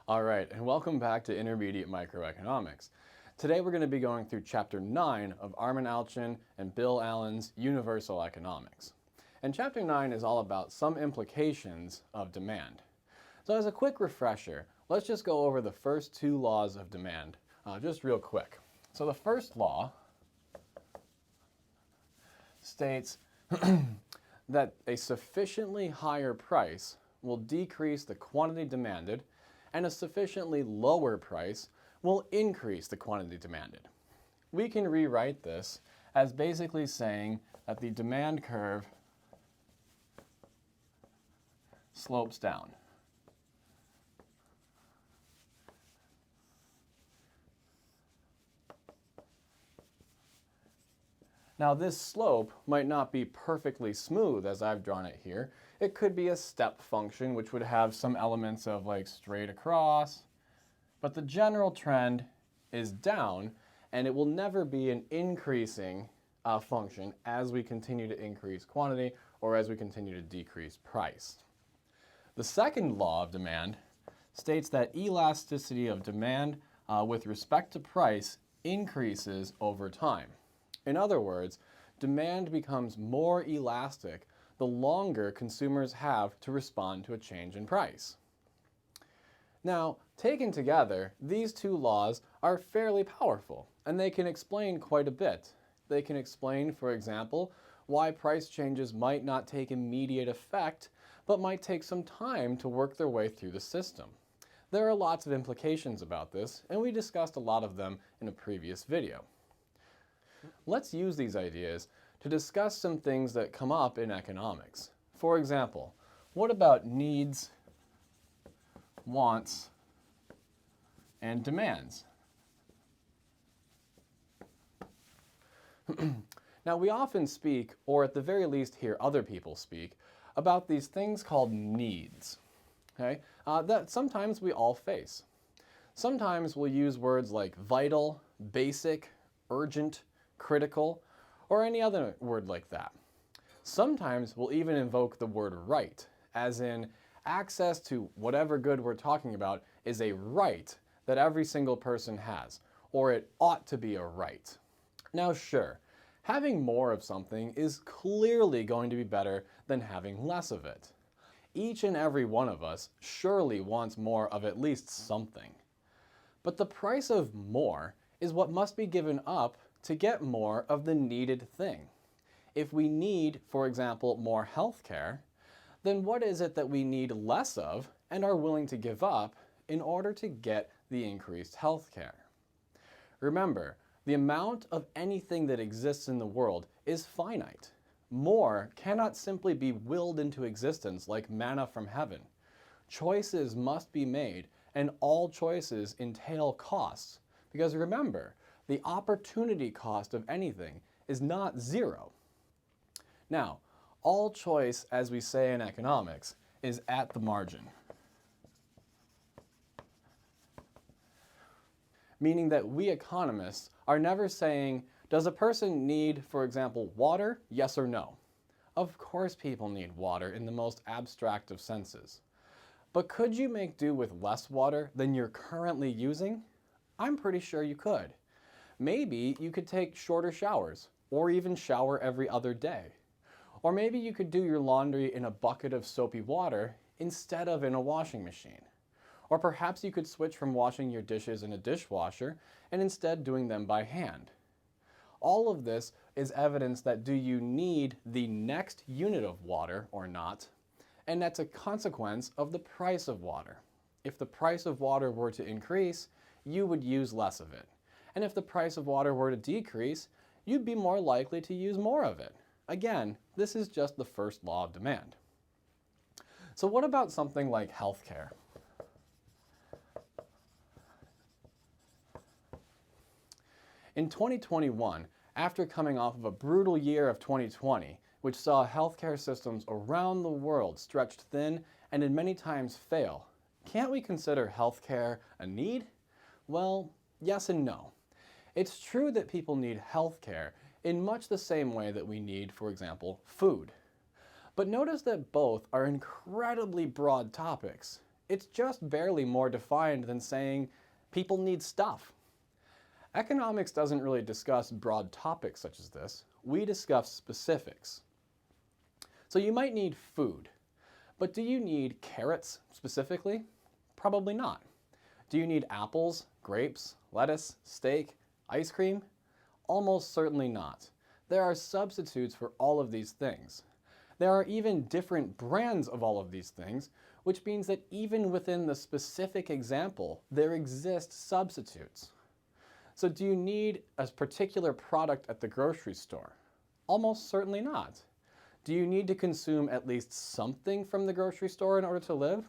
All right, and welcome back to Intermediate Microeconomics. Today we're going to be going through Chapter 9 of Armin Alchin and Bill Allen's Universal Economics. And Chapter 9 is all about some implications of demand. So as a quick refresher, let's just go over the first two laws of demand, just real quick. So the first law states that a sufficiently higher price will decrease the quantity demanded, and a sufficiently lower price will increase the quantity demanded. We can rewrite this as basically saying that the demand curve slopes down. Now this slope might not be perfectly smooth as I've drawn it here. It could be a step function which would have some elements of like straight across, but the general trend is down, and it will never be an increasing function as we continue to increase quantity or as we continue to decrease price. The second law of demand states that elasticity of demand with respect to price increases over time. In other words, demand becomes more elastic the longer consumers have to respond to a change in price. Now, taken together, these two laws are fairly powerful, and they can explain quite a bit. They can explain, for example, why price changes might not take immediate effect, but might take some time to work their way through the system. There are lots of implications about this, and we discussed a lot of them in a previous video. Let's use these ideas to discuss some things that come up in economics. For example, what about needs, wants, and demands? Now we often speak, or at the very least hear other people speak, about these things called needs, okay? That sometimes we all face. Sometimes we'll use words like vital, basic, urgent, critical, or any other word like that. Sometimes we'll even invoke the word right, as in access to whatever good we're talking about is a right that every single person has, or it ought to be a right. Now sure, having more of something is clearly going to be better than having less of it. Each and every one of us surely wants more of at least something. But the price of more is what must be given up to get more of the needed thing. If we need, for example, more health care, then what is it that we need less of and are willing to give up in order to get the increased health care? Remember, the amount of anything that exists in the world is finite. More cannot simply be willed into existence like manna from heaven. Choices must be made, and all choices entail costs. Because remember, the opportunity cost of anything is not zero. Now, all choice, as we say in economics, is at the margin. Meaning that we economists are never saying, does a person need, for example, water? Yes or no? Of course people need water in the most abstract of senses. But could you make do with less water than you're currently using? I'm pretty sure you could. Maybe you could take shorter showers, or even shower every other day. Or maybe you could do your laundry in a bucket of soapy water instead of in a washing machine. Or perhaps you could switch from washing your dishes in a dishwasher and instead doing them by hand. All of this is evidence that do you need the next unit of water or not, and that's a consequence of the price of water. If the price of water were to increase, you would use less of it. And if the price of water were to decrease, you'd be more likely to use more of it. Again, this is just the first law of demand. So what about something like healthcare? In 2021, after coming off of a brutal year of 2020, which saw healthcare systems around the world stretched thin and in many times fail, can't we consider healthcare a need? Well, yes and no. It's true that people need health care in much the same way that we need, for example, food. But notice that both are incredibly broad topics. It's just barely more defined than saying people need stuff. Economics doesn't really discuss broad topics such as this. We discuss specifics. So you might need food, but do you need carrots specifically? Probably not. Do you need apples, grapes, lettuce, steak, ice cream? Almost certainly not. There are substitutes for all of these things. There are even different brands of all of these things, which means that even within the specific example, there exist substitutes. So do you need a particular product at the grocery store? Almost certainly not. Do you need to consume at least something from the grocery store in order to live?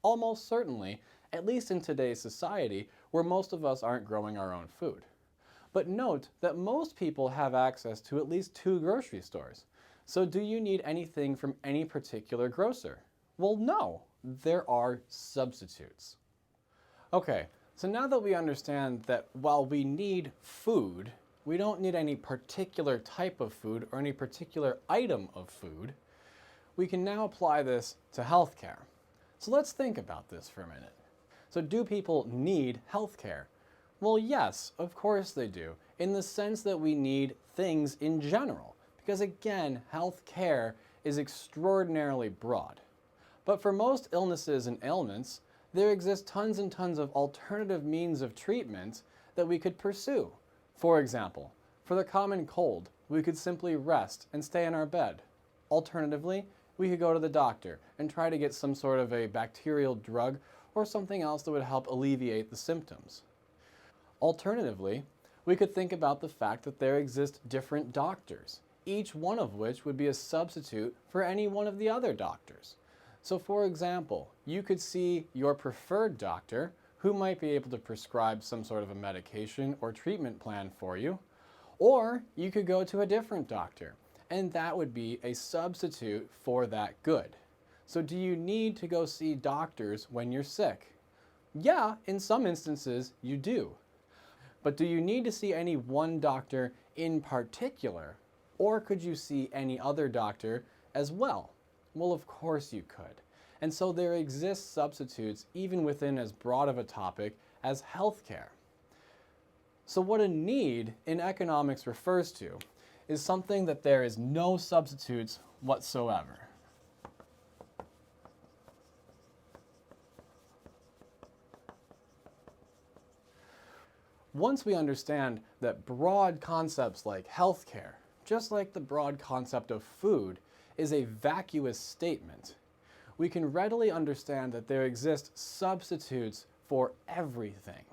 Almost certainly, at least in today's society where most of us aren't growing our own food. But note that most people have access to at least 2 grocery stores. So do you need anything from any particular grocer? Well, no, there are substitutes. Okay, so now that we understand that while we need food, we don't need any particular type of food or any particular item of food, we can now apply this to healthcare. So let's think about this for a minute. So do people need healthcare? Well, yes, of course they do, in the sense that we need things in general, because again, healthcare is extraordinarily broad. But for most illnesses and ailments, there exist tons and tons of alternative means of treatment that we could pursue. For example, for the common cold, we could simply rest and stay in our bed. Alternatively, we could go to the doctor and try to get some sort of a bacterial drug or something else that would help alleviate the symptoms. Alternatively, we could think about the fact that there exist different doctors, each one of which would be a substitute for any one of the other doctors. So for example, you could see your preferred doctor who might be able to prescribe some sort of a medication or treatment plan for you, or you could go to a different doctor, and that would be a substitute for that good. So do you need to go see doctors when you're sick? Yeah, in some instances you do. But do you need to see any one doctor in particular, or could you see any other doctor as well? Well, of course you could. And so there exist substitutes even within as broad of a topic as healthcare. So what a need in economics refers to is something that there is no substitutes whatsoever. Once we understand that broad concepts like healthcare, just like the broad concept of food, is a vacuous statement, we can readily understand that there exist substitutes for everything.